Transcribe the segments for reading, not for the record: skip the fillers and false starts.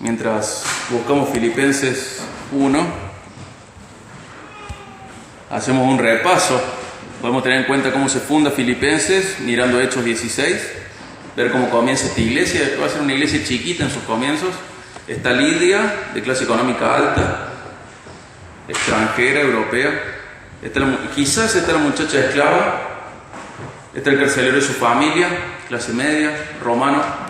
Mientras buscamos Filipenses 1, hacemos un repaso. Podemos tener en cuenta cómo se funda Filipenses, mirando Hechos 16, ver cómo comienza esta iglesia. Va a ser una iglesia chiquita en sus comienzos. Está Lidia, de clase económica alta, extranjera, europea. Quizás está la muchacha esclava. Está el carcelero de su familia, clase media, romano.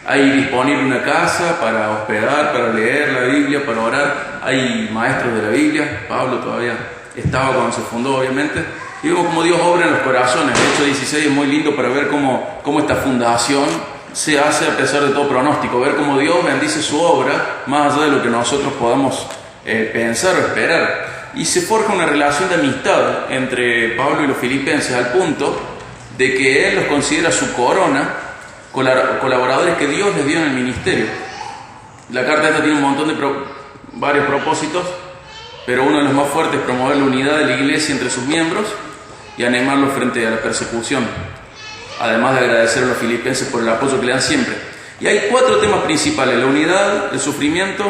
Hay disponible una casa para hospedar, para leer la Biblia, para orar. Hay maestros de la Biblia. Pablo todavía estaba cuando se fundó, obviamente. Y vemos cómo Dios obra en los corazones. El Hecho 16 es muy lindo para ver cómo esta fundación se hace a pesar de todo pronóstico. Ver cómo Dios bendice su obra más allá de lo que nosotros podamos pensar o esperar. Y se forja una relación de amistad entre Pablo y los filipenses al punto de que él los considera su corona, colaboradores que Dios les dio en el ministerio. La carta esta tiene un montón de varios propósitos, pero uno de los más fuertes es promover la unidad de la iglesia entre sus miembros y animarlos frente a la persecución, además de agradecer a los filipenses por el apoyo que le dan siempre. Y hay 4 temas principales: la unidad, el sufrimiento,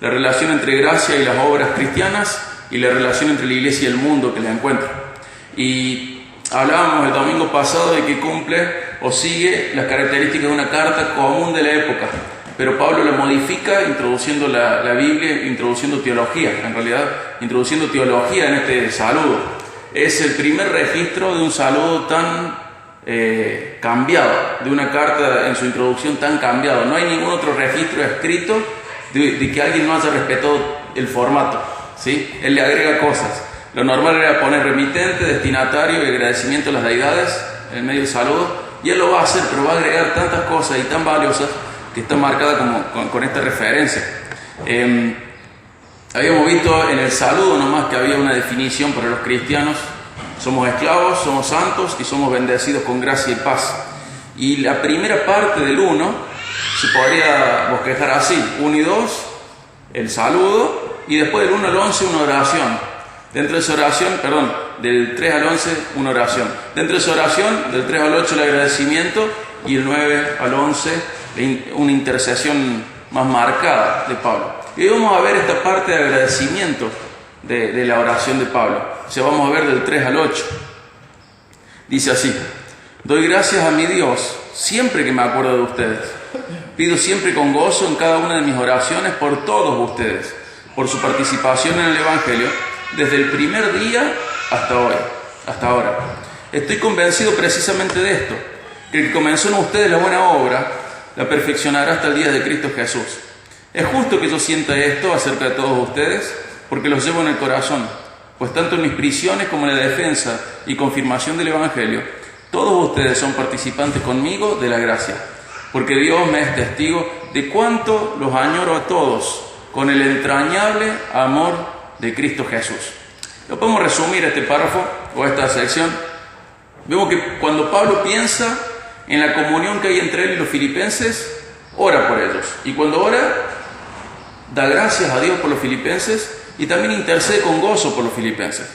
la relación entre gracia y las obras cristianas y la relación entre la iglesia y el mundo que la encuentra. Y hablábamos el domingo pasado de que cumple o sigue las características de una carta común de la época, pero Pablo la modifica introduciendo la Biblia, introduciendo teología, en realidad introduciendo teología en este saludo. Es el primer registro de un saludo tan cambiado, de una carta en su introducción tan cambiado. No hay ningún otro registro escrito de que alguien no haya respetado el formato, ¿sí? Él le agrega cosas. Lo normal era poner remitente, destinatario y agradecimiento a las deidades en medio del saludo, y él lo va a hacer, pero va a agregar tantas cosas y tan valiosas que está marcada con esta referencia. Habíamos visto en el saludo nomás que había una definición para los cristianos: somos esclavos, somos santos y somos bendecidos con gracia y paz. Y la primera parte del 1 se podría bosquejar así: 1 y 2, el saludo, y después del 1 al 11 una oración. Dentro de esa oración, del 3 al 11, una oración. Dentro de esa oración, del 3 al 8, el agradecimiento, y el 9 al 11, una intercesión más marcada de Pablo. Y hoy vamos a ver esta parte de agradecimiento de la oración de Pablo. O sea, vamos a ver del 3 al 8. Dice así: doy gracias a mi Dios siempre que me acuerdo de ustedes. Pido siempre con gozo en cada una de mis oraciones por todos ustedes, por su participación en el Evangelio, desde el primer día hasta hoy, hasta ahora. Estoy convencido precisamente de esto, que el que comenzó en ustedes la buena obra, la perfeccionará hasta el día de Cristo Jesús. Es justo que yo sienta esto acerca de todos ustedes, porque los llevo en el corazón, pues tanto en mis prisiones como en la defensa y confirmación del Evangelio, todos ustedes son participantes conmigo de la gracia, porque Dios me es testigo de cuánto los añoro a todos con el entrañable amor de Cristo Jesús. Lo podemos resumir este párrafo o esta sección. Vemos que cuando Pablo piensa en la comunión que hay entre él y los filipenses, ora por ellos. Y cuando ora, da gracias a Dios por los filipenses y también intercede con gozo por los filipenses.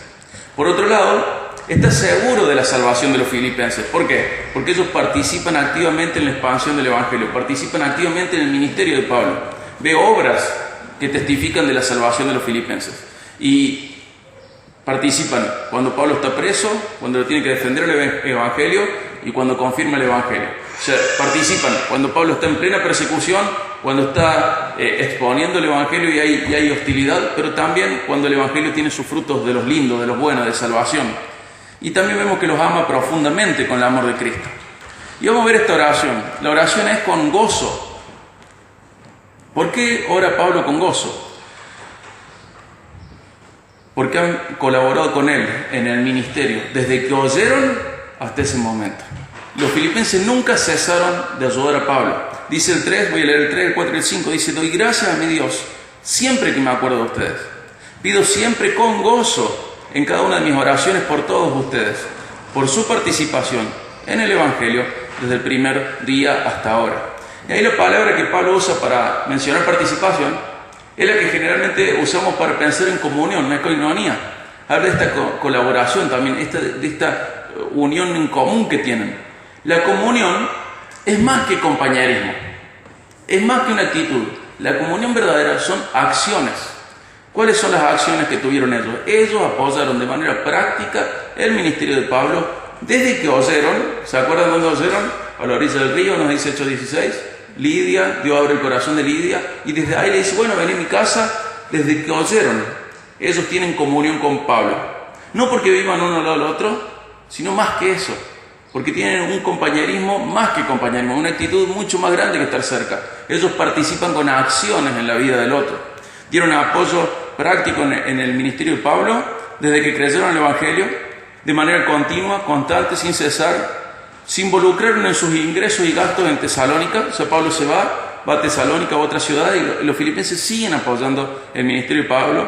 Por otro lado, está seguro de la salvación de los filipenses. ¿Por qué? Porque ellos participan activamente en la expansión del Evangelio, participan activamente en el ministerio de Pablo. Ve obras que testifican de la salvación de los filipenses. Y participan cuando Pablo está preso, cuando lo tiene que defender el Evangelio y cuando confirma el Evangelio. O sea, participan cuando Pablo está en plena persecución, cuando está exponiendo el Evangelio y hay hostilidad, pero también cuando el Evangelio tiene sus frutos de los lindos, de los buenos, de salvación. Y también vemos que los ama profundamente con el amor de Cristo. Y vamos a ver esta oración. La oración es con gozo. ¿Por qué ora Pablo con gozo? Porque han colaborado con él en el ministerio desde que oyeron hasta ese momento. Los filipenses nunca cesaron de ayudar a Pablo. Dice el 3, voy a leer el 3, el 4 y el 5, dice: doy gracias a mi Dios siempre que me acuerdo de ustedes. Pido siempre con gozo en cada una de mis oraciones por todos ustedes, por su participación en el Evangelio desde el primer día hasta ahora. Y ahí la palabra que Pablo usa para mencionar participación es la que generalmente usamos para pensar en comunión, no es koinonia. Habla de esta colaboración también, de esta unión en común que tienen. La comunión es más que compañerismo, es más que una actitud. La comunión verdadera son acciones. ¿Cuáles son las acciones que tuvieron ellos? Ellos apoyaron de manera práctica el ministerio de Pablo desde que oyeron. ¿Se acuerdan dónde oyeron? A la orilla del río, nos dice Hechos 16. Lidia, Dios abre el corazón de Lidia y desde ahí le dice, bueno, vení a mi casa. Desde que oyeron, ellos tienen comunión con Pablo. No porque vivan uno al lado del otro, sino más que eso. Porque tienen un compañerismo más que compañerismo, una actitud mucho más grande que estar cerca. Ellos participan con acciones en la vida del otro. Dieron apoyo práctico en el ministerio de Pablo desde que creyeron el Evangelio, de manera continua, constante, sin cesar. Se involucraron en sus ingresos y gastos en Tesalónica. O sea, Pablo se va a Tesalónica, a otra ciudad, y los filipenses siguen apoyando el ministerio de Pablo.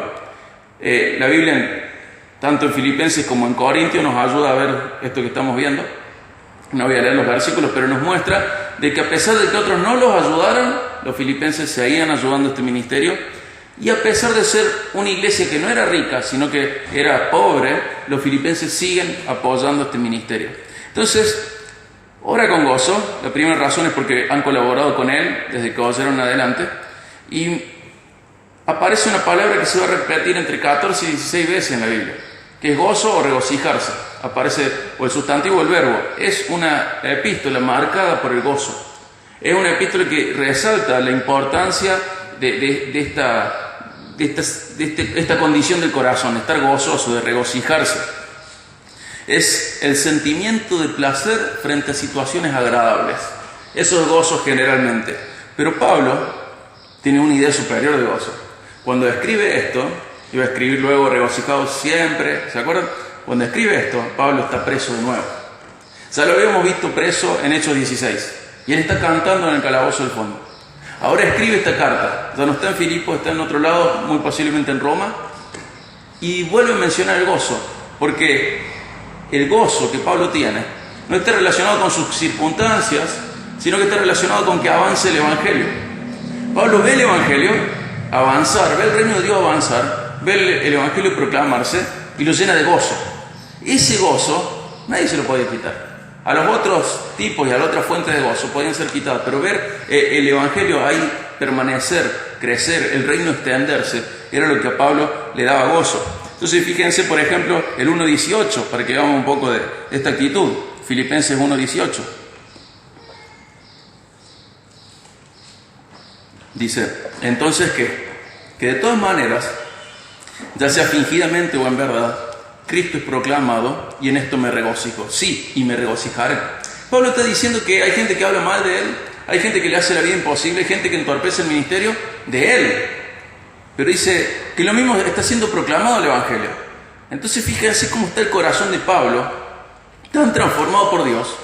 La Biblia, tanto en Filipenses como en Corintios, nos ayuda a ver esto que estamos viendo. No voy a leer los versículos, pero nos muestra de que a pesar de que otros no los ayudaron, los filipenses seguían ayudando a este ministerio. Y a pesar de ser una iglesia que no era rica, sino que era pobre, los filipenses siguen apoyando este ministerio. Entonces, ora con gozo. La primera razón es porque han colaborado con él desde que oyeron adelante. Y aparece una palabra que se va a repetir entre 14 y 16 veces en la Biblia, que es gozo o regocijarse. Aparece o el sustantivo o el verbo. Es una epístola marcada por el gozo. Es una epístola que resalta la importancia de esta condición del corazón, estar gozoso, de regocijarse. Es el sentimiento de placer frente a situaciones agradables. Eso es gozo generalmente. Pero Pablo tiene una idea superior de gozo. Cuando escribe esto, iba a escribir luego regocijado siempre, ¿se acuerdan? Cuando escribe esto, Pablo está preso de nuevo. Ya lo habíamos visto preso en Hechos 16. Y él está cantando en el calabozo del fondo. Ahora escribe esta carta. Ya no está en Filipos, está en otro lado, muy posiblemente en Roma. Y vuelve a mencionar el gozo. Porque el gozo que Pablo tiene no está relacionado con sus circunstancias, sino que está relacionado con que avance el Evangelio. Pablo ve el Evangelio avanzar, ve el reino de Dios avanzar, ve el Evangelio proclamarse y lo llena de gozo. Ese gozo nadie se lo puede quitar. A los otros tipos y a las otras fuentes de gozo podían ser quitadas, pero ver el Evangelio ahí permanecer, crecer, el reino extenderse, era lo que a Pablo le daba gozo. Entonces fíjense, por ejemplo, el 1.18, para que veamos un poco de esta actitud. Filipenses 1.18. Dice, entonces que de todas maneras, ya sea fingidamente o en verdad, Cristo es proclamado y en esto me regocijo. Sí, y me regocijaré. Pablo está diciendo que hay gente que habla mal de él, hay gente que le hace la vida imposible, hay gente que entorpece el ministerio de él. Pero dice que lo mismo está siendo proclamado el Evangelio. Entonces fíjense cómo está el corazón de Pablo, tan transformado por Dios,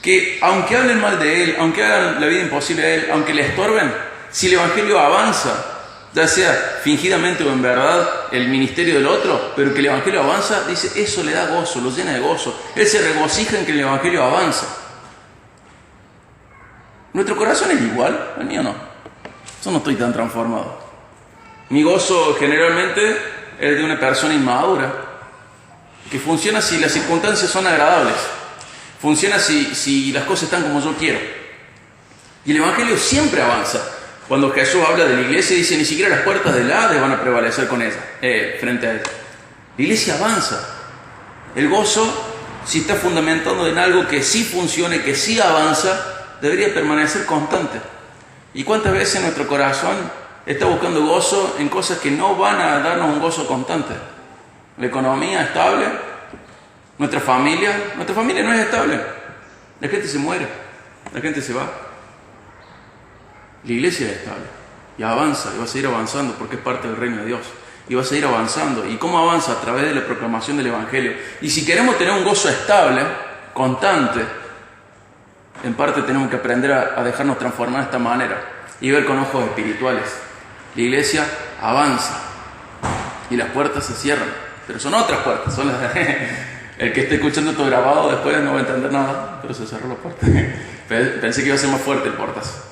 que aunque hablen mal de él, aunque hagan la vida imposible a él, aunque le estorben, si el Evangelio avanza, ya sea fingidamente o en verdad el ministerio del otro, pero que el Evangelio avanza, dice, eso le da gozo, lo llena de gozo. Él se regocija en que el Evangelio avanza. ¿Nuestro corazón es igual? El mío no. Yo no estoy tan transformado. Mi gozo generalmente es de una persona inmadura, que funciona si las circunstancias son agradables, funciona si las cosas están como yo quiero. Y el Evangelio siempre avanza. Cuando Jesús habla de la iglesia, dice, ni siquiera las puertas del Hades van a prevalecer con ella, frente a ella. La iglesia avanza. El gozo, si está fundamentado en algo que sí funcione, que sí avanza, debería permanecer constante. ¿Y cuántas veces nuestro corazón está buscando gozo en cosas que no van a darnos un gozo constante? La economía estable, nuestra familia no es estable. La gente se muere, la gente se va. La iglesia es estable y avanza y va a seguir avanzando porque es parte del reino de Dios y va a seguir avanzando. ¿Y cómo avanza? A través de la proclamación del Evangelio. Y si queremos tener un gozo estable, constante, en parte tenemos que aprender a dejarnos transformar de esta manera y ver con ojos espirituales. La iglesia avanza y las puertas se cierran, pero son otras puertas, son las de... El que esté escuchando esto grabado después no va a entender nada, pero se cerró la puerta. Pensé que iba a ser más fuerte el portazo.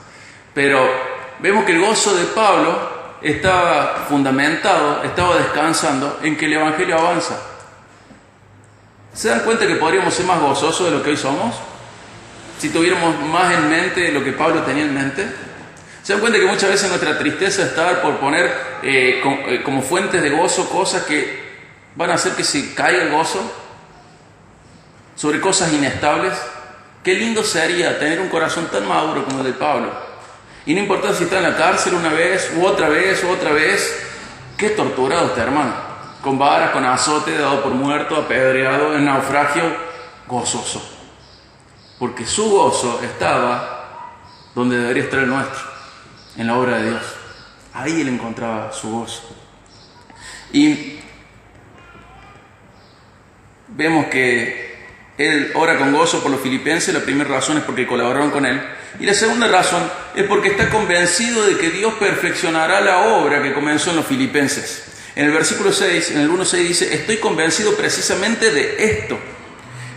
Pero vemos que el gozo de Pablo estaba fundamentado, estaba descansando en que el Evangelio avanza. ¿Se dan cuenta que podríamos ser más gozosos de lo que hoy somos? Si tuviéramos más en mente lo que Pablo tenía en mente. ¿Se dan cuenta que muchas veces nuestra tristeza está por poner como fuentes de gozo cosas que van a hacer que se caiga el gozo sobre cosas inestables? Qué lindo sería tener un corazón tan maduro como el de Pablo. Y no importa si está en la cárcel una vez, u otra vez, u otra vez. Qué torturado este hermano. Con varas, con azote, dado por muerto, apedreado, en naufragio, gozoso. Porque su gozo estaba donde debería estar el nuestro, en la obra de Dios. Ahí él encontraba su gozo. Y vemos que él ora con gozo por los filipenses. La primera razón es porque colaboraron con él. Y la segunda razón es porque está convencido de que Dios perfeccionará la obra que comenzó en los filipenses. En el versículo 6, en el 1:6 dice: estoy convencido precisamente de esto,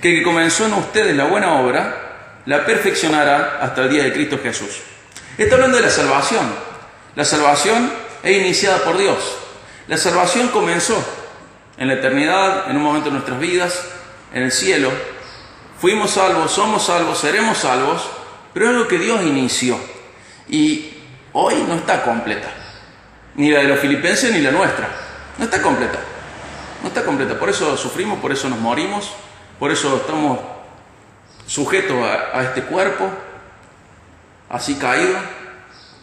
que el que comenzó en ustedes la buena obra, la perfeccionará hasta el día de Cristo Jesús. Está hablando de la salvación. La salvación es iniciada por Dios. La salvación comenzó en la eternidad, en un momento de nuestras vidas, en el cielo. Fuimos salvos, somos salvos, seremos salvos, pero es algo que Dios inició. Y hoy no está completa. Ni la de los filipenses ni la nuestra. No está completa. No está completa. Por eso sufrimos, por eso nos morimos, por eso estamos sujetos a este cuerpo, así caído.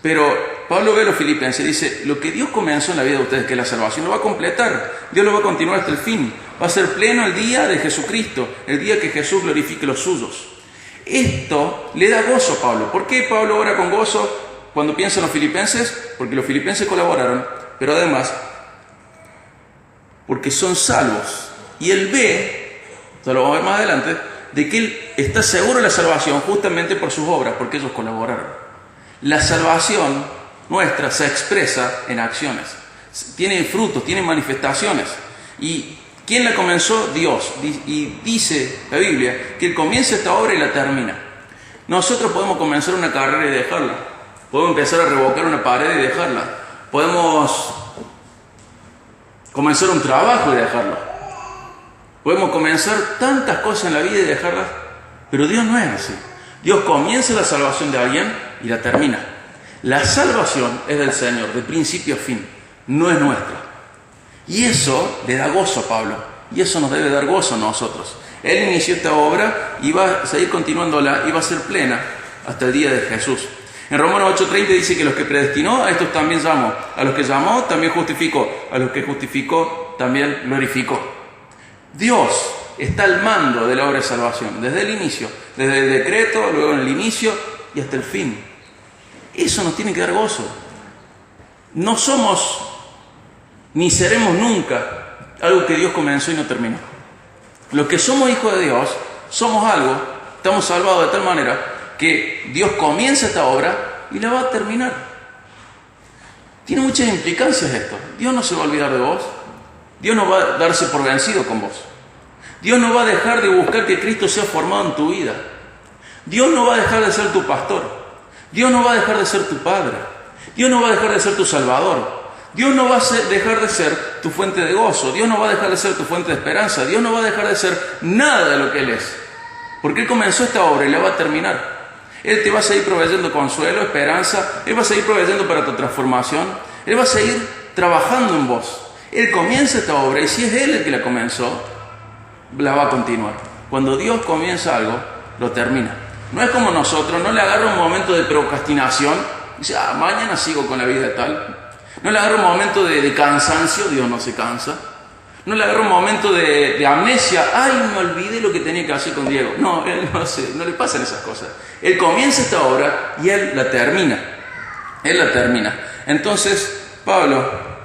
Pero Pablo ve a los filipenses y dice: lo que Dios comenzó en la vida de ustedes, que es la salvación, lo va a completar. Dios lo va a continuar hasta el fin. Va a ser pleno el día de Jesucristo, el día que Jesús glorifique los suyos. Esto le da gozo a Pablo. ¿Por qué Pablo ora con gozo cuando piensa en los filipenses? Porque los filipenses colaboraron, pero además porque son salvos. Y él ve, ya lo vamos a ver más adelante, de que él está seguro de la salvación justamente por sus obras, porque ellos colaboraron. La salvación nuestra se expresa en acciones, tiene frutos, tiene manifestaciones. ¿Y quién la comenzó? Dios. Y dice la Biblia que Él comienza esta obra y la termina. Nosotros podemos comenzar una carrera y dejarla. Podemos empezar a revocar una pared y dejarla. Podemos comenzar un trabajo y dejarlo. Podemos comenzar tantas cosas en la vida y dejarlas. Pero Dios no es así. Dios comienza la salvación de alguien y la termina. La salvación es del Señor, de principio a fin. No es nuestra. Y eso le da gozo a Pablo. Y eso nos debe dar gozo a nosotros. Él inició esta obra y va a seguir continuándola y va a ser plena hasta el día de Jesús. En Romanos 8:30 dice que los que predestinó, a estos también llamó. A los que llamó, también justificó. A los que justificó, también glorificó. Dios está al mando de la obra de salvación, desde el inicio, desde el decreto, luego en el inicio y hasta el fin. Eso nos tiene que dar gozo. No somos, ni seremos nunca, algo que Dios comenzó y no terminó. Los que somos hijos de Dios, somos algo, estamos salvados de tal manera que Dios comienza esta obra y la va a terminar. Tiene muchas implicancias esto. Dios no se va a olvidar de vos. Dios no va a darse por vencido con vos. Dios no va a dejar de buscar que Cristo sea formado en tu vida. Dios no va a dejar de ser tu pastor. Dios no va a dejar de ser tu padre. Dios no va a dejar de ser tu salvador. Dios no va a dejar de ser tu fuente de gozo. Dios no va a dejar de ser tu fuente de esperanza. Dios no va a dejar de ser nada de lo que Él es. Porque Él comenzó esta obra y la va a terminar. Él te va a seguir proveyendo consuelo, esperanza. Él va a seguir proveyendo para tu transformación. Él va a seguir trabajando en vos. Él comienza esta obra y si es Él el que la comenzó, la va a continuar. Cuando Dios comienza algo, lo termina. No es como nosotros, no le agarra un momento de procrastinación y dice: mañana sigo con la vida de tal. No le agarra un momento de cansancio, Dios no se cansa. No le agarra un momento de amnesia: ay, me olvidé lo que tenía que hacer con Diego. No, Él no le pasan esas cosas. Él comienza esta obra y Él la termina. Él la termina. Entonces, Pablo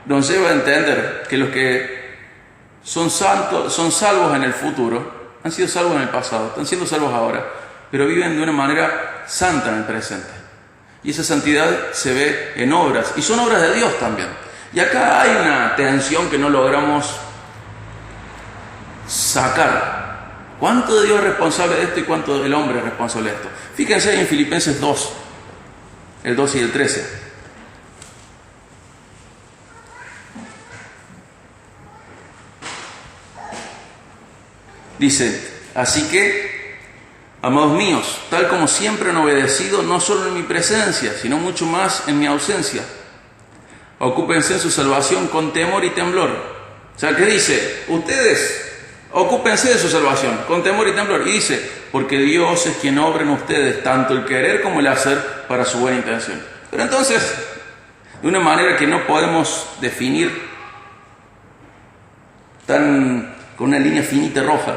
nos lleva a entender que los que son santos, son salvos en el futuro, han sido salvos en el pasado, están siendo salvos ahora, pero viven de una manera santa en el presente. Y esa santidad se ve en obras, y son obras de Dios también. Y acá hay una tensión que no logramos sacar. ¿Cuánto de Dios es responsable de esto y cuánto del hombre es responsable de esto? Fíjense en Filipenses 2, el 12 y el 13. Dice: así que Amados míos, tal como siempre han obedecido, no solo en mi presencia, sino mucho más en mi ausencia. Ocúpense en su salvación con temor y temblor. O sea, ¿qué dice? Ustedes, ocúpense de su salvación con temor y temblor. Y dice, porque Dios es quien obra en ustedes tanto el querer como el hacer para su buena intención. Pero entonces, de una manera que no podemos definir con una línea finita roja,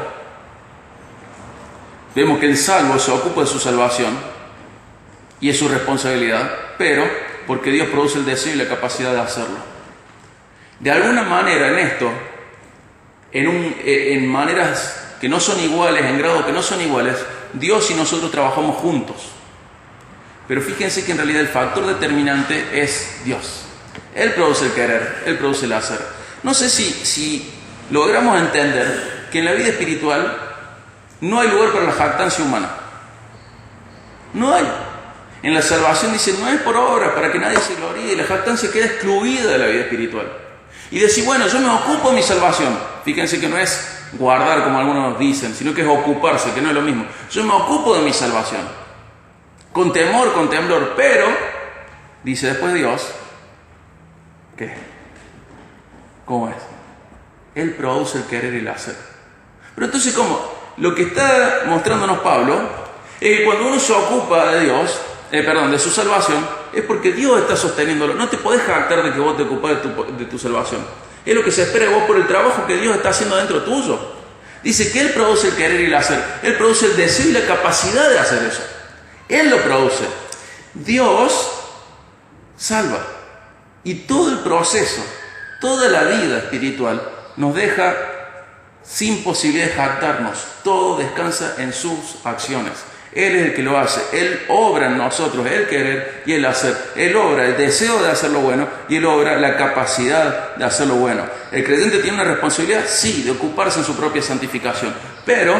vemos que el salvo se ocupa de su salvación y es su responsabilidad, pero porque Dios produce el deseo y la capacidad de hacerlo. De alguna manera en esto, en maneras que no son iguales, en grado que no son iguales, Dios y nosotros trabajamos juntos. Pero fíjense que en realidad el factor determinante es Dios. Él produce el querer, Él produce el hacer. No sé si logramos entender que en la vida espiritual no hay lugar para la jactancia humana. No hay. En la salvación dice, no es por obra, para que nadie se gloríe, y la jactancia queda excluida de la vida espiritual. Y decir, bueno, yo me ocupo de mi salvación. Fíjense que no es guardar, como algunos dicen, sino que es ocuparse, que no es lo mismo. Yo me ocupo de mi salvación. Con temor, con temblor, pero, dice después Dios, ¿qué? ¿Cómo es? Él produce el querer y el hacer. Pero entonces, ¿cómo? Lo que está mostrándonos Pablo es que cuando uno se ocupa de Dios, de su salvación, es porque Dios está sosteniéndolo. No te podés jactar de que vos te ocupás de tu salvación. Es lo que se espera de vos por el trabajo que Dios está haciendo dentro tuyo. Dice que Él produce el querer y el hacer. Él produce el deseo y la capacidad de hacer eso. Él lo produce. Dios salva. Y todo el proceso, toda la vida espiritual, nos deja sin posibilidad de jactarnos. Todo descansa en sus acciones. Él es el que lo hace. Él obra en nosotros el querer y el hacer. Él obra el deseo de hacer lo bueno y Él obra la capacidad de hacer lo bueno. ¿El creyente tiene una responsabilidad? Sí, de ocuparse en su propia santificación. Pero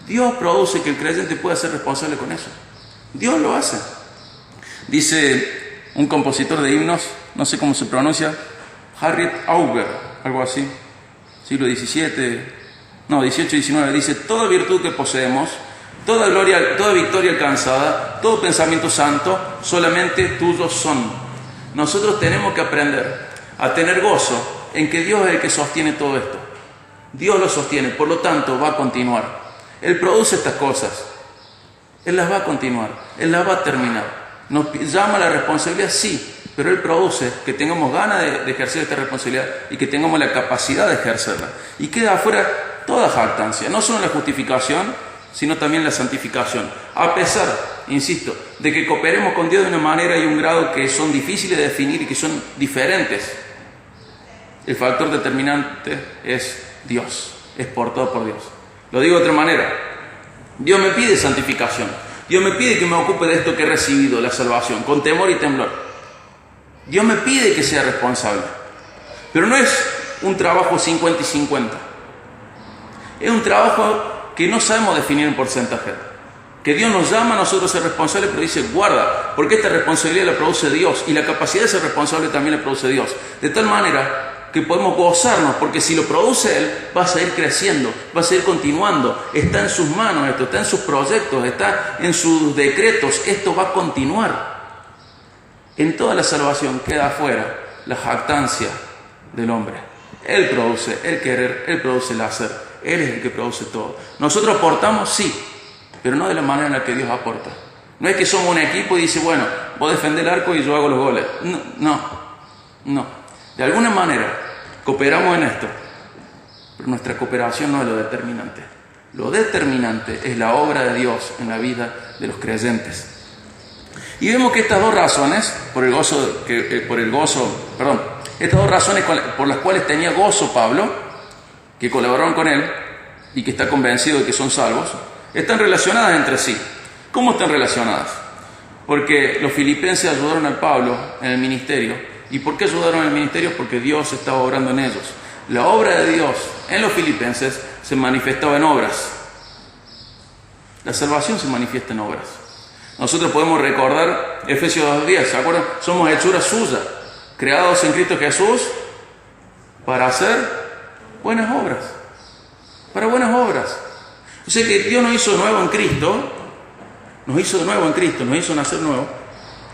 Dios produce que el creyente pueda ser responsable con eso. Dios lo hace. Dice un compositor de himnos, no sé cómo se pronuncia, Harriet Auger, algo así, siglo XVII, no, XVIII y XIX, dice, toda virtud que poseemos, toda gloria, toda victoria alcanzada, todo pensamiento santo, solamente tuyos son. Nosotros tenemos que aprender a tener gozo en que Dios es el que sostiene todo esto. Dios lo sostiene, por lo tanto va a continuar. Él produce estas cosas. Él las va a continuar, Él las va a terminar. Nos llama a la responsabilidad, sí, pero Él produce que tengamos ganas de ejercer esta responsabilidad y que tengamos la capacidad de ejercerla. Y queda afuera toda jactancia, no solo la justificación, sino también la santificación. A pesar, insisto, de que cooperemos con Dios de una manera y un grado que son difíciles de definir y que son diferentes, el factor determinante es Dios, es portado por Dios. Lo digo de otra manera. Dios me pide santificación. Dios me pide que me ocupe de esto que he recibido, la salvación, con temor y temblor. Dios me pide que sea responsable. Pero no es un trabajo 50 y 50. Es un trabajo que no sabemos definir en porcentaje. Que Dios nos llama a nosotros a ser responsables, pero dice, guarda, porque esta responsabilidad la produce Dios y la capacidad de ser responsable también la produce Dios. De tal manera que podemos gozarnos, porque si lo produce Él, va a seguir creciendo, va a seguir continuando. Está en sus manos esto, está en sus proyectos, está en sus decretos. Esto va a continuar. En toda la salvación queda afuera la jactancia del hombre. Él produce el querer, Él produce el hacer. Él es el que produce todo. Nosotros aportamos, sí, pero no de la manera en la que Dios aporta. No es que somos un equipo y dice, bueno, vos defendés el arco y yo hago los goles. No. De alguna manera cooperamos en esto, pero nuestra cooperación no es lo determinante. Lo determinante es la obra de Dios en la vida de los creyentes. Y vemos que estas dos razones, estas dos razones por las cuales tenía gozo Pablo, que colaboraron con él y que está convencido de que son salvos, están relacionadas entre sí. ¿Cómo están relacionadas? Porque los filipenses ayudaron al Pablo en el ministerio. ¿Y por qué ayudaron al ministerio? Porque Dios estaba obrando en ellos. La obra de Dios en los filipenses se manifestaba en obras. La salvación se manifiesta en obras. Nosotros podemos recordar Efesios 2:10, ¿se acuerdan? Somos hechura suya, creados en Cristo Jesús para hacer buenas obras. Para buenas obras. O sea que Dios nos hizo de nuevo en Cristo, nos hizo nacer nuevo,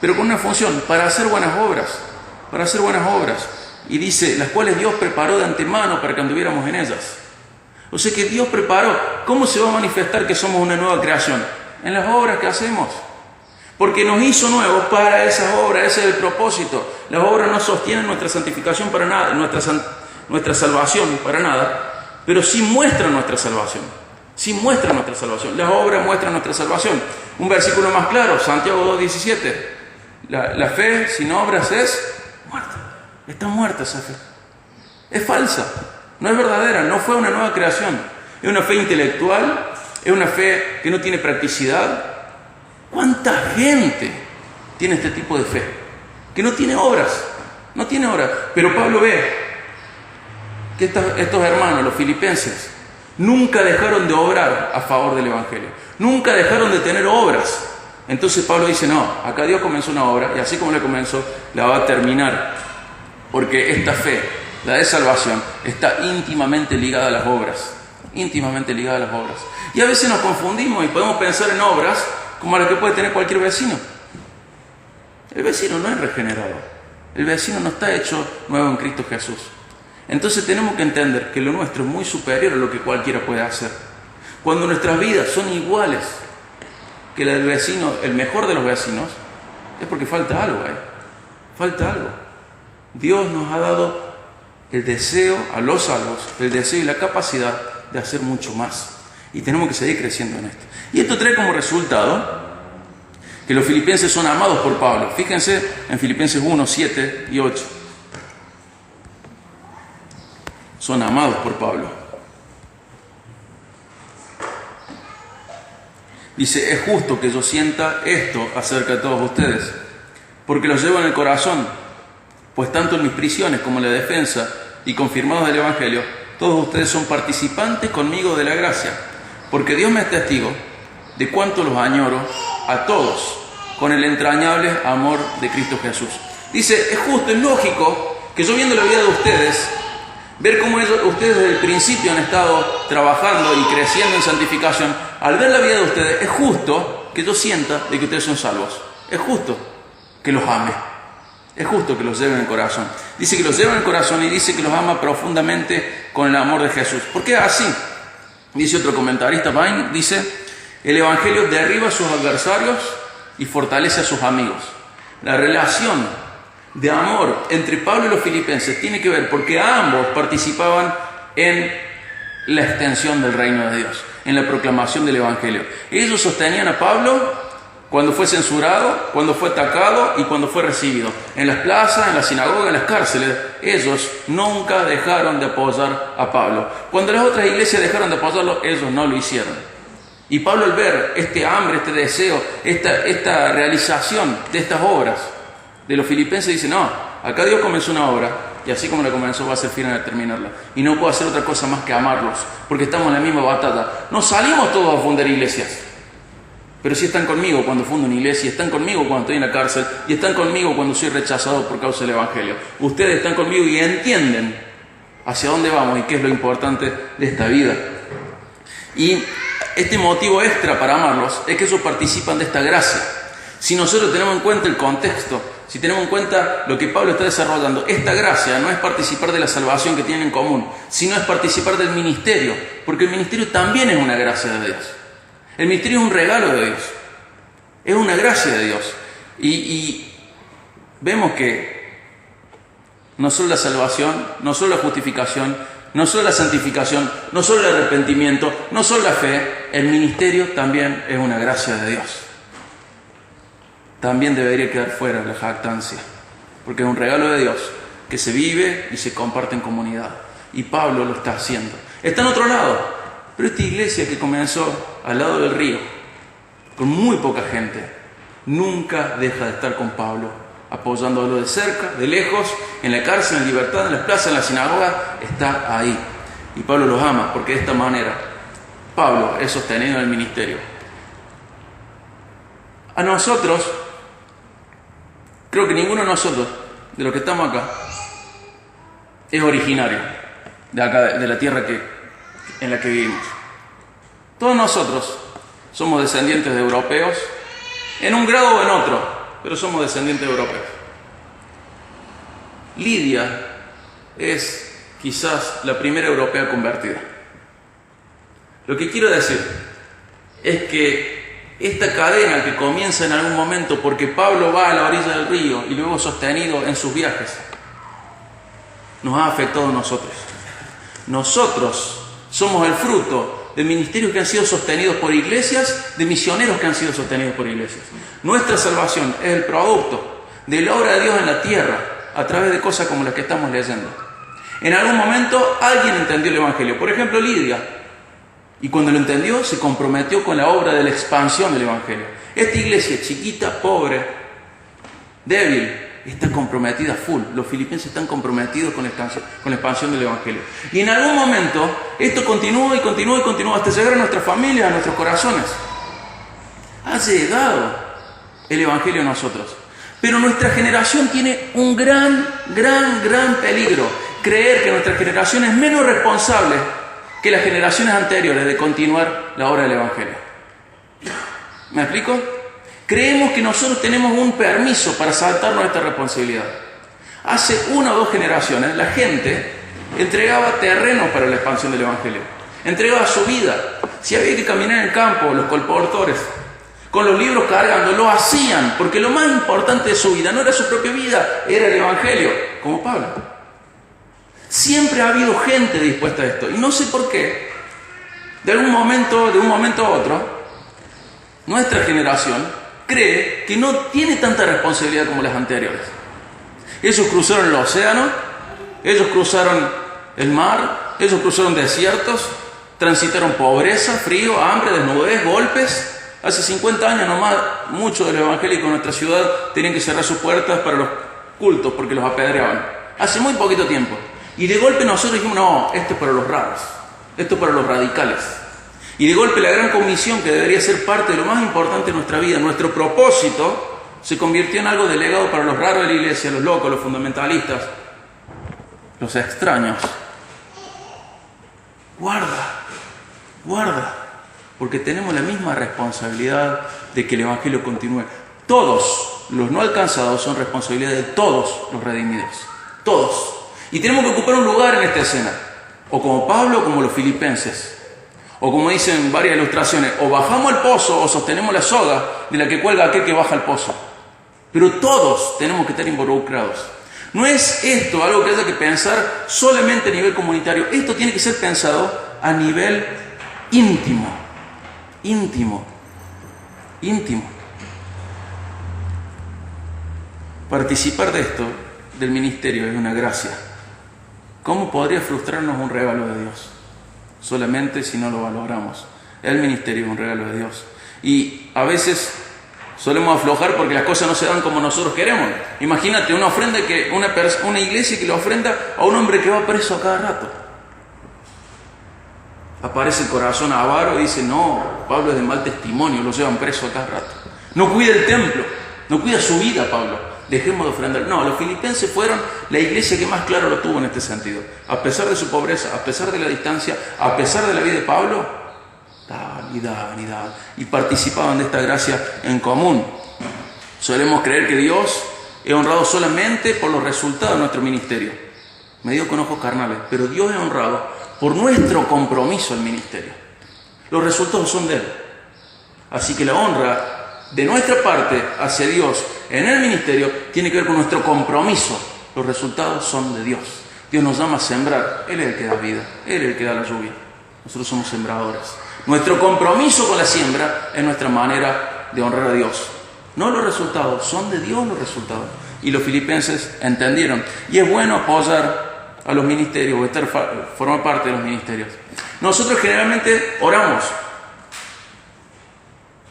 pero con una función, para hacer buenas obras. Y dice, las cuales Dios preparó de antemano para que anduviéramos en ellas. O sea que Dios preparó. ¿Cómo se va a manifestar que somos una nueva creación? En las obras que hacemos. Porque nos hizo nuevos para esas obras, ese es el propósito. Las obras no sostienen nuestra santificación para nada, nuestra salvación para nada, pero sí muestran nuestra salvación. Las obras muestran nuestra salvación. Un versículo más claro, Santiago 2:17. La fe sin obras es muerta. Está muerta esa fe. Es falsa, no es verdadera, no fue una nueva creación. Es una fe intelectual, es una fe que no tiene practicidad. ¿Cuánta gente tiene este tipo de fe? Que no tiene obras. Pero Pablo ve que estos hermanos, los filipenses, nunca dejaron de obrar a favor del Evangelio. Nunca dejaron de tener obras. Entonces Pablo dice, no, acá Dios comenzó una obra y así como la comenzó, la va a terminar. Porque esta fe, la de salvación, está íntimamente ligada a las obras. Y a veces nos confundimos y podemos pensar en obras como la que puede tener cualquier vecino. El vecino no es regenerado. El vecino no está hecho nuevo en Cristo Jesús. Entonces tenemos que entender que lo nuestro es muy superior a lo que cualquiera puede hacer. Cuando nuestras vidas son iguales que la del vecino, el mejor de los vecinos, es porque falta algo ahí. Falta algo. Dios nos ha dado el deseo a los salvos, el deseo y la capacidad de hacer mucho más. Y tenemos que seguir creciendo en esto. Y esto trae como resultado que los filipenses son amados por Pablo. Fíjense en Filipenses 1, 7 y 8. Son amados por Pablo. Dice, es justo que yo sienta esto acerca de todos ustedes, porque los llevo en el corazón, pues tanto en mis prisiones como en la defensa y confirmados del Evangelio, todos ustedes son participantes conmigo de la gracia, porque Dios me es testigo de cuánto los añoro a todos con el entrañable amor de Cristo Jesús. Dice, es justo, es lógico que yo viendo la vida de ustedes, ver cómo ustedes desde el principio han estado trabajando y creciendo en santificación, al ver la vida de ustedes, es justo que yo sienta de que ustedes son salvos. Es justo que los ame. Es justo que los lleve en el corazón. Dice que los lleva en el corazón y dice que los ama profundamente con el amor de Jesús. ¿Por qué así? Dice otro comentarista, Vine, dice, el Evangelio derriba a sus adversarios y fortalece a sus amigos. La relación de amor entre Pablo y los filipenses tiene que ver porque ambos participaban en la extensión del reino de Dios, en la proclamación del Evangelio. Ellos sostenían a Pablo cuando fue censurado, cuando fue atacado y cuando fue recibido. En las plazas, en la sinagoga, en las cárceles, ellos nunca dejaron de apoyar a Pablo. Cuando las otras iglesias dejaron de apoyarlo, ellos no lo hicieron. Y Pablo, al ver este hambre, este deseo, esta realización de estas obras de los filipenses, dice, no, acá Dios comenzó una obra y así como la comenzó va a ser fiel en terminarla. Y no puedo hacer otra cosa más que amarlos, porque estamos en la misma batalla. No salimos todos a fundar iglesias, pero sí están conmigo cuando fundo una iglesia, están conmigo cuando estoy en la cárcel y están conmigo cuando soy rechazado por causa del Evangelio. Ustedes están conmigo y entienden hacia dónde vamos y qué es lo importante de esta vida. Y este motivo extra para amarlos es que ellos participan de esta gracia. Si nosotros tenemos en cuenta el contexto, si tenemos en cuenta lo que Pablo está desarrollando, esta gracia no es participar de la salvación que tienen en común, sino es participar del ministerio, porque el ministerio también es una gracia de Dios. El ministerio es un regalo de Dios, es una gracia de Dios. Y vemos que no solo la salvación, no solo la justificación, no solo la santificación, no solo el arrepentimiento, no solo la fe, el ministerio también es una gracia de Dios. También debería quedar fuera la jactancia, porque es un regalo de Dios que se vive y se comparte en comunidad. Y Pablo lo está haciendo. Está en otro lado, pero esta iglesia que comenzó al lado del río, con muy poca gente, nunca deja de estar con Pablo, apoyándolo de cerca, de lejos, en la cárcel, en libertad, en las plazas, en la sinagoga, está ahí. Y Pablo los ama, porque de esta manera Pablo es sostenido en el ministerio. A nosotros, creo que ninguno de nosotros, de los que estamos acá, es originario de acá, de la tierra en la que vivimos. Todos nosotros somos descendientes de europeos, en un grado o en otro, pero somos descendientes de europeos. Lidia es quizás la primera europea convertida. Lo que quiero decir es que esta cadena que comienza en algún momento porque Pablo va a la orilla del río y luego sostenido en sus viajes, nos ha afectado a nosotros. Nosotros somos el fruto de ministerios que han sido sostenidos por iglesias, de misioneros que han sido sostenidos por iglesias. Nuestra salvación es el producto de la obra de Dios en la tierra a través de cosas como las que estamos leyendo. En algún momento alguien entendió el Evangelio, por ejemplo Lidia, y cuando lo entendió se comprometió con la obra de la expansión del Evangelio. Esta iglesia chiquita, pobre, débil, está comprometida full. Los filipenses están comprometidos con la expansión del Evangelio. Y en algún momento esto continúa y continúa y continúa hasta llegar a nuestras familias, a nuestros corazones. Ha llegado el Evangelio a nosotros. Pero nuestra generación tiene un gran peligro. Creer que nuestra generación es menos responsable que las generaciones anteriores de continuar la obra del Evangelio. ¿Me explico? Creemos que nosotros tenemos un permiso para saltarnos esta responsabilidad. Hace 1 o 2 generaciones la gente entregaba terreno para la expansión del Evangelio. Entregaba su vida. Si había que caminar en el campo, los colportores, con los libros cargando, lo hacían, porque lo más importante de su vida no era su propia vida, era el Evangelio, como Pablo. Siempre ha habido gente dispuesta a esto, y no sé por qué. De un momento a otro, nuestra generación cree que no tiene tanta responsabilidad como las anteriores. Ellos cruzaron el océano, ellos cruzaron el mar, ellos cruzaron desiertos, transitaron pobreza, frío, hambre, desnudez, golpes. Hace 50 años nomás, muchos de los evangélicos en nuestra ciudad tenían que cerrar sus puertas para los cultos porque los apedreaban. Hace muy poquito tiempo. Y de golpe nosotros dijimos, no, esto es para los raros, esto es para los radicales. Y de golpe la gran comisión, que debería ser parte de lo más importante de nuestra vida, nuestro propósito, se convirtió en algo delegado para los raros de la iglesia, los locos, los fundamentalistas, los extraños. Guarda, porque tenemos la misma responsabilidad de que el Evangelio continúe. Todos los no alcanzados son responsabilidad de todos los redimidos. Todos. Y tenemos que ocupar un lugar en esta escena. O como Pablo, o como los filipenses. O como dicen varias ilustraciones, o bajamos al pozo o sostenemos la soga de la que cuelga aquel que baja al pozo. Pero todos tenemos que estar involucrados. No es esto algo que haya que pensar solamente a nivel comunitario. Esto tiene que ser pensado a nivel íntimo. Participar de esto, del ministerio, es una gracia. ¿Cómo podría frustrarnos un regalo de Dios? Solamente si no lo valoramos. El ministerio es un regalo de Dios. Y a veces solemos aflojar porque las cosas no se dan como nosotros queremos. Imagínate una ofrenda una iglesia que le ofrenda a un hombre que va preso a cada rato. Aparece el corazón avaro y dice, no, Pablo es de mal testimonio, lo llevan preso a cada rato. No cuida el templo, no cuida su vida, Pablo. Dejemos de ofrendar. No, los filipenses fueron la iglesia que más claro lo tuvo en este sentido. A pesar de su pobreza, a pesar de la distancia, a pesar de la vida de Pablo, daban. Y participaban de esta gracia en común. Solemos creer que Dios es honrado solamente por los resultados de nuestro ministerio. Me digo con ojos carnales, pero Dios es honrado por nuestro compromiso al ministerio. Los resultados son de Él. Así que la honra de nuestra parte hacia Dios en el ministerio tiene que ver con nuestro compromiso. Los resultados son de Dios. Dios nos llama a sembrar. Él es el que da vida, Él es el que da la lluvia. Nosotros somos sembradores. Nuestro compromiso con la siembra es nuestra manera de honrar a Dios. No los resultados, son de Dios los resultados. Y los filipenses entendieron. Y es bueno apoyar a los ministerios o formar parte de los ministerios. Nosotros generalmente oramos,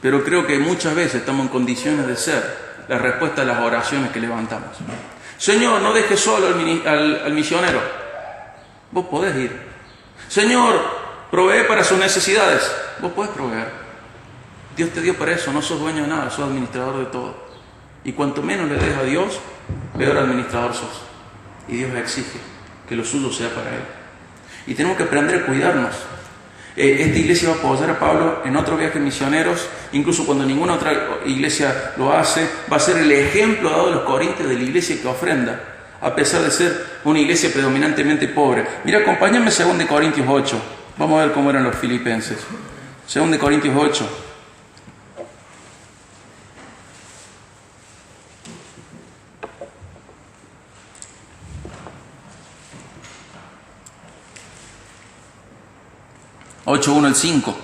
pero creo que muchas veces estamos en condiciones de ser la respuesta a las oraciones que levantamos. Señor, no dejes solo al misionero. Vos podés ir. Señor, provee para sus necesidades. Vos podés proveer. Dios te dio para eso, no sos dueño de nada, sos administrador de todo. Y cuanto menos le des a Dios, peor administrador sos. Y Dios exige que lo suyo sea para Él. Y tenemos que aprender a cuidarnos. Esta iglesia va a apoyar a Pablo en otros viajes misioneros, incluso cuando ninguna otra iglesia lo hace. Va a ser el ejemplo dado a los corintios de la iglesia que ofrenda, a pesar de ser una iglesia predominantemente pobre. Mira, acompáñame a 2 Corintios 8. Vamos a ver cómo eran los filipenses. 2 Corintios 8. Ocho, 1 al 5.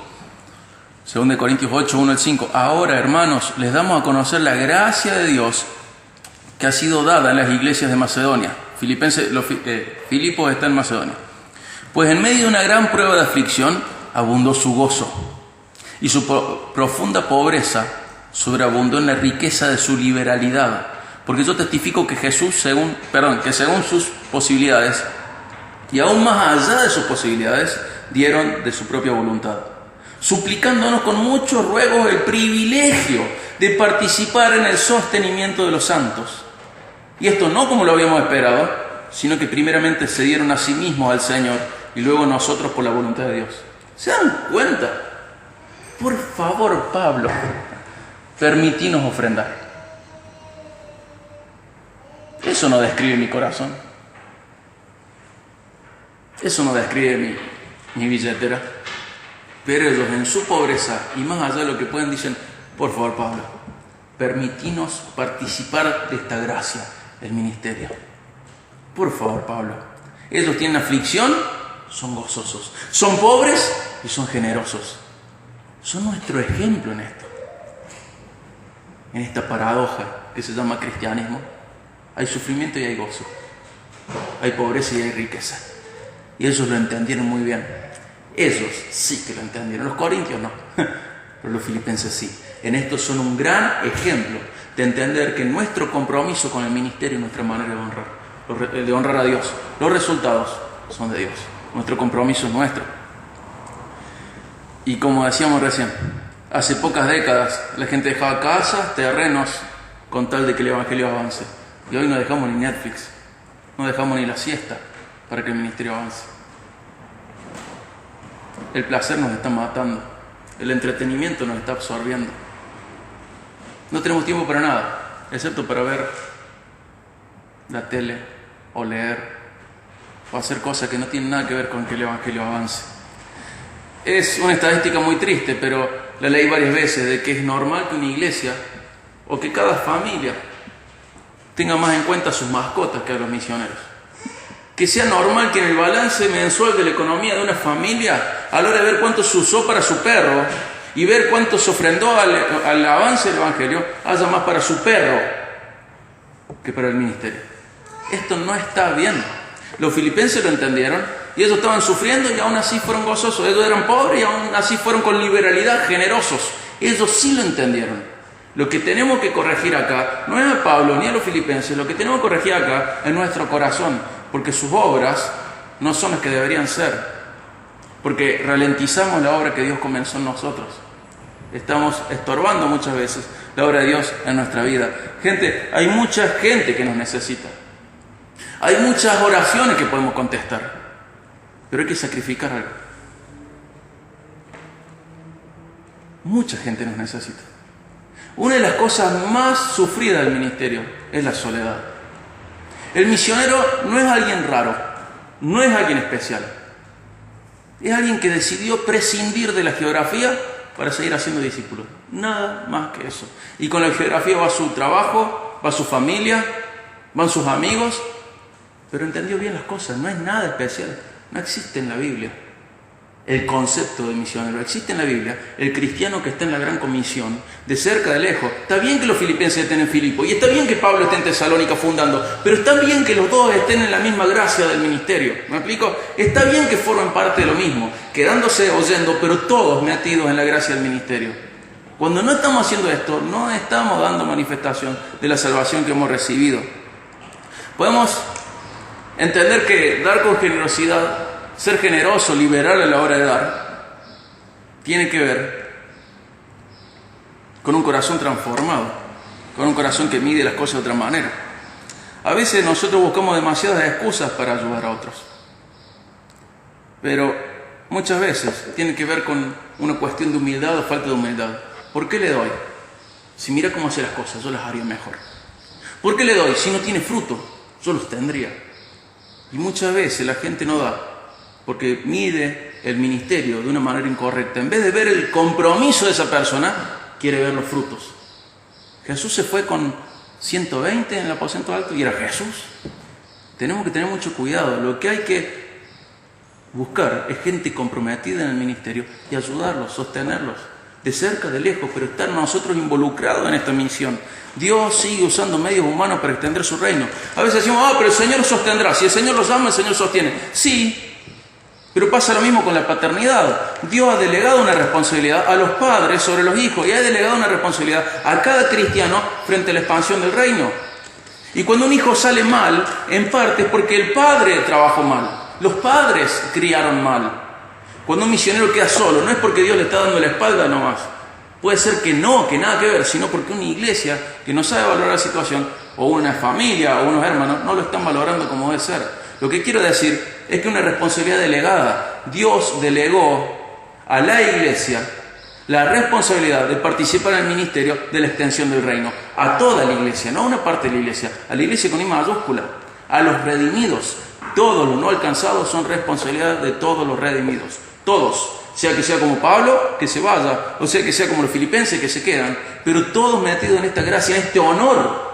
2 Corintios 8, 1 al 5. Ahora, hermanos, les damos a conocer la gracia de Dios que ha sido dada en las iglesias de Macedonia. Filipos está en Macedonia. Pues en medio de una gran prueba de aflicción abundó su gozo, y su profunda pobreza sobreabundó en la riqueza de su liberalidad. Porque yo testifico que según sus posibilidades, y aún más allá de sus posibilidades, dieron de su propia voluntad, suplicándonos con muchos ruegos el privilegio de participar en el sostenimiento de los santos. Y esto no como lo habíamos esperado, sino que primeramente se dieron a sí mismos al Señor y luego nosotros por la voluntad de Dios. ¿Se dan cuenta? Por favor, Pablo, permítinos ofrendar. Eso no describe mi corazón. Eso no describe mi billetera. Pero ellos en su pobreza y más allá de lo que pueden dicen: por favor, Pablo, permítinos participar de esta gracia del ministerio. Por favor, Pablo. Ellos tienen aflicción, son gozosos. Son pobres y son generosos. Son nuestro ejemplo en esto. En esta paradoja que se llama cristianismo. Hay sufrimiento y hay gozo. Hay pobreza y hay riqueza. Y ellos lo entendieron muy bien. Ellos sí que lo entendieron. Los corintios no. Pero los filipenses sí. En esto son un gran ejemplo de entender que nuestro compromiso con el ministerio es nuestra manera de honrar a Dios. Los resultados son de Dios. Nuestro compromiso es nuestro. Y como decíamos recién, hace pocas décadas la gente dejaba casas, terrenos, con tal de que el evangelio avance. Y hoy no dejamos ni Netflix, no dejamos ni la siesta para que el ministerio avance. El placer nos está matando, el entretenimiento nos está absorbiendo. No tenemos tiempo para nada, excepto para ver la tele o leer o hacer cosas que no tienen nada que ver con que el evangelio avance. Es una estadística muy triste, pero la leí varias veces, de que es normal que una iglesia o que cada familia tenga más en cuenta a sus mascotas que a los misioneros. Que sea normal que en el balance mensual de la economía de una familia, a la hora de ver cuánto se usó para su perro y ver cuánto se ofrendó al avance del evangelio, haya más para su perro que para el ministerio. Esto no está bien. Los filipenses lo entendieron y ellos estaban sufriendo y aún así fueron gozosos. Ellos eran pobres y aún así fueron con liberalidad generosos. Ellos sí lo entendieron. Lo que tenemos que corregir acá no es a Pablo ni a los filipenses. Lo que tenemos que corregir acá es nuestro corazón, porque sus obras no son las que deberían ser, porque ralentizamos la obra que Dios comenzó en nosotros. Estamos estorbando muchas veces la obra de Dios en nuestra vida. Gente, hay mucha gente que nos necesita. Hay muchas oraciones que podemos contestar, pero hay que sacrificar algo. Mucha gente nos necesita. Una de las cosas más sufridas del ministerio es la soledad. El misionero no es alguien raro, no es alguien especial. Es alguien que decidió prescindir de la geografía para seguir haciendo discípulos. Nada más que eso. Y con la geografía va su trabajo, va su familia, van sus amigos, pero entendió bien las cosas. No es nada especial. No existe en la Biblia el concepto de misionero. Existe en la Biblia el cristiano que está en la gran comisión, de cerca, de lejos. Está bien que los filipenses estén en Filipo, y está bien que Pablo esté en Tesalónica fundando, pero está bien que los dos estén en la misma gracia del ministerio. ¿Me explico? Está bien que formen parte de lo mismo, quedándose oyendo, pero todos metidos en la gracia del ministerio. Cuando no estamos haciendo esto, no estamos dando manifestación de la salvación que hemos recibido. Podemos entender que dar con generosidad, ser generoso, liberal a la hora de dar, tiene que ver con un corazón transformado, con un corazón que mide las cosas de otra manera. A veces nosotros buscamos demasiadas excusas para ayudar a otros, pero muchas veces tiene que ver con una cuestión de humildad o falta de humildad. ¿Por qué le doy? Si mira cómo hace las cosas, yo las haría mejor. ¿Por qué le doy? Si no tiene fruto, yo los tendría. Y muchas veces la gente no da porque mide el ministerio de una manera incorrecta. En vez de ver el compromiso de esa persona, quiere ver los frutos. Jesús se fue con 120 en el aposento alto y era Jesús. Tenemos que tener mucho cuidado. Lo que hay que buscar es gente comprometida en el ministerio y ayudarlos, sostenerlos, de cerca, de lejos, pero estar nosotros involucrados en esta misión. Dios sigue usando medios humanos para extender su reino. A veces decimos, pero el Señor sostendrá. Si el Señor los llama, el Señor sostiene. Sí, pero pasa lo mismo con la paternidad. Dios ha delegado una responsabilidad a los padres sobre los hijos y ha delegado una responsabilidad a cada cristiano frente a la expansión del reino. Y cuando un hijo sale mal, en parte es porque el padre trabajó mal. Los padres criaron mal. Cuando un misionero queda solo, no es porque Dios le está dando la espalda nomás. Puede ser que no, que nada que ver, sino porque una iglesia que no sabe valorar la situación, o una familia, o unos hermanos, no lo están valorando como debe ser. Lo que quiero decir es que una responsabilidad delegada. Dios delegó a la iglesia la responsabilidad de participar en el ministerio de la extensión del reino. A toda la iglesia, no a una parte de la iglesia, a la iglesia con I mayúscula, a los redimidos. Todos los no alcanzados son responsabilidad de todos los redimidos. Todos. Sea que sea como Pablo, que se vaya, o sea que sea como los filipenses, que se quedan, pero todos metidos en esta gracia, en este honor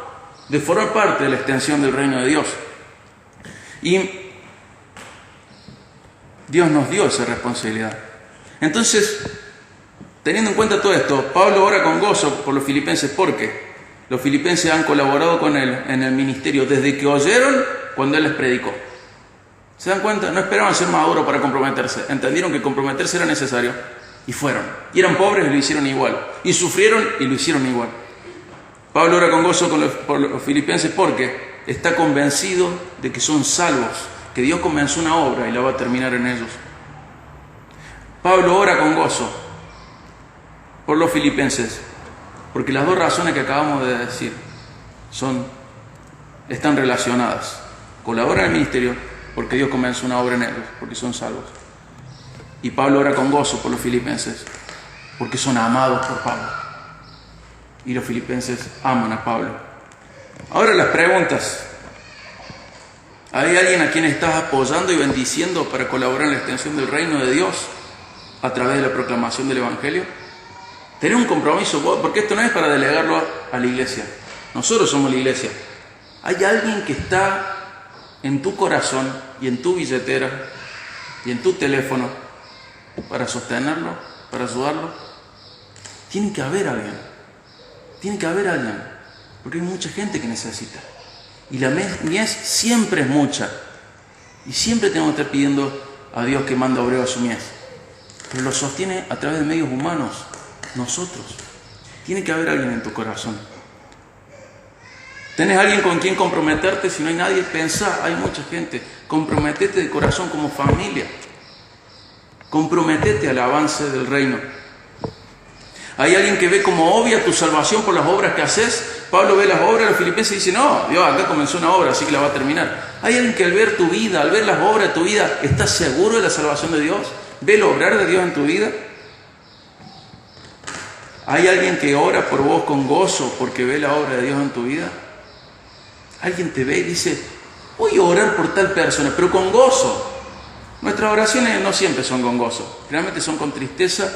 de formar parte de la extensión del reino de Dios. Y Dios nos dio esa responsabilidad. Entonces, teniendo en cuenta todo esto, Pablo ora con gozo por los filipenses, porque los filipenses han colaborado con él en el ministerio desde que oyeron cuando él les predicó. ¿Se dan cuenta? No esperaban ser maduros para comprometerse. Entendieron que comprometerse era necesario y fueron. Y eran pobres y lo hicieron igual. Y sufrieron y lo hicieron igual. Pablo ora con gozo por los filipenses porque está convencido de que son salvos, que Dios comenzó una obra y la va a terminar en ellos. Pablo ora con gozo por los filipenses porque las dos razones que acabamos de decir están relacionadas. Colaboran en el ministerio porque Dios comenzó una obra en ellos, porque son salvos. Y Pablo ora con gozo por los filipenses, porque son amados por Pablo. Y los filipenses aman a Pablo. Ahora las preguntas. ¿Hay alguien a quien estás apoyando y bendiciendo para colaborar en la extensión del reino de Dios a través de la proclamación del Evangelio? Tener un compromiso, porque esto no es para delegarlo a la iglesia. Nosotros somos la iglesia. ¿Hay alguien que está en tu corazón y en tu billetera y en tu teléfono para sostenerlo, para ayudarlo? Tiene que haber alguien. Tiene que haber alguien. Porque hay mucha gente que necesita. Y la mies siempre es mucha. Y siempre tenemos que estar pidiendo a Dios que mande obrero a su mies. Pero lo sostiene a través de medios humanos. Nosotros. Tiene que haber alguien en tu corazón. ¿Tenés alguien con quien comprometerte? Si no hay nadie, pensá, hay mucha gente. Comprometete de corazón como familia. Comprometete al avance del reino. ¿Hay alguien que ve como obvia tu salvación por las obras que haces? Pablo ve las obras de los filipenses y dice, no, Dios acá comenzó una obra, así que la va a terminar. ¿Hay alguien que al ver tu vida, al ver las obras de tu vida, está seguro de la salvación de Dios? ¿Ve el obrar de Dios en tu vida? ¿Hay alguien que ora por vos con gozo porque ve la obra de Dios en tu vida? Alguien te ve y dice, voy a orar por tal persona, pero con gozo. Nuestras oraciones no siempre son con gozo, realmente son con tristeza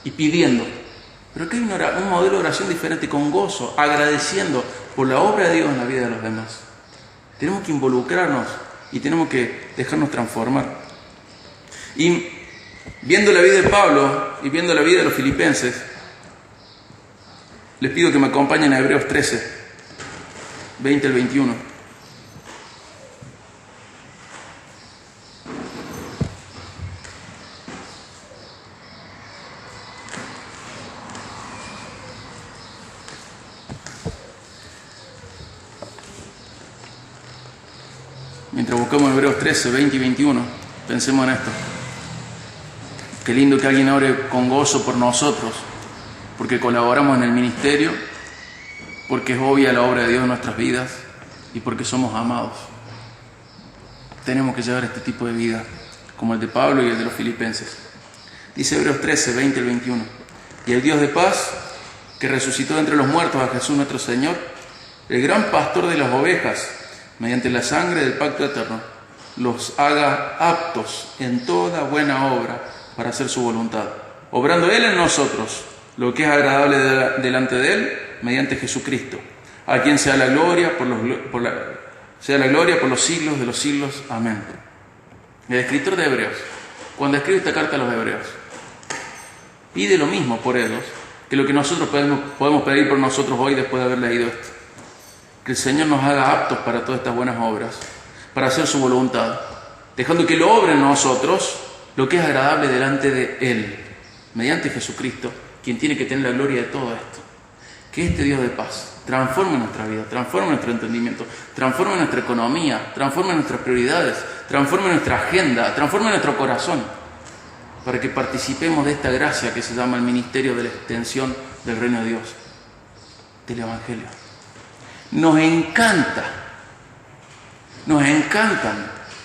y pidiendo. Pero aquí hay un modelo de oración diferente, con gozo, agradeciendo por la obra de Dios en la vida de los demás. Tenemos que involucrarnos y tenemos que dejarnos transformar. Y viendo la vida de Pablo y viendo la vida de los filipenses, les pido que me acompañen a Hebreos 13. 20 al 21. Mientras buscamos Hebreos 13, 20 y 21, pensemos en esto. Qué lindo que alguien ore con gozo por nosotros, porque colaboramos en el ministerio, porque es obvia la obra de Dios en nuestras vidas y porque somos amados. Tenemos que llevar este tipo de vida como el de Pablo y el de los filipenses. Dice Hebreos 13, 20 al 21. Y el Dios de paz, que resucitó de entre los muertos a Jesús nuestro Señor, el gran pastor de las ovejas, mediante la sangre del pacto eterno, los haga aptos en toda buena obra para hacer su voluntad, obrando Él en nosotros lo que es agradable delante de Él, mediante Jesucristo, a quien sea la gloria por los siglos de los siglos. Amén. El escritor de Hebreos, cuando escribe esta carta a los hebreos, pide lo mismo por ellos que lo que nosotros podemos pedir por nosotros hoy después de haber leído esto. Que el Señor nos haga aptos para todas estas buenas obras, para hacer su voluntad, dejando que lo obre en nosotros lo que es agradable delante de Él, mediante Jesucristo, quien tiene que tener la gloria de todo esto. Que este Dios de paz transforme nuestra vida, transforme nuestro entendimiento, transforme nuestra economía, transforme nuestras prioridades, transforme nuestra agenda, transforme nuestro corazón, para que participemos de esta gracia que se llama el ministerio de la extensión del reino de Dios, del Evangelio. Nos encantan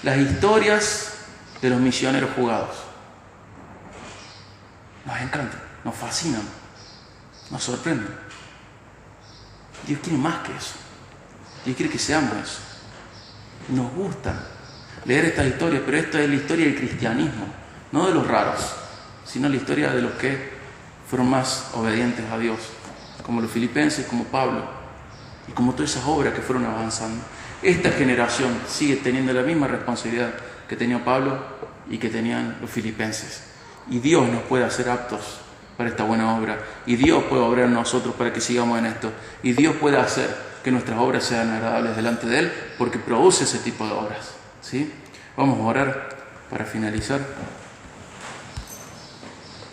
las historias de los misioneros jugados. Nos encantan, nos fascinan, nos sorprenden. Dios quiere más que eso. Dios quiere que seamos eso. Nos gusta leer estas historias, pero esta es la historia del cristianismo, no de los raros, sino la historia de los que fueron más obedientes a Dios, como los filipenses, como Pablo, y como todas esas obras que fueron avanzando. Esta generación sigue teniendo la misma responsabilidad que tenía Pablo y que tenían los filipenses. Y Dios nos puede hacer aptos para esta buena obra. Y Dios puede obrar en nosotros para que sigamos en esto. Y Dios puede hacer que nuestras obras sean agradables delante de Él, porque produce ese tipo de obras. ¿Sí? Vamos a orar para finalizar.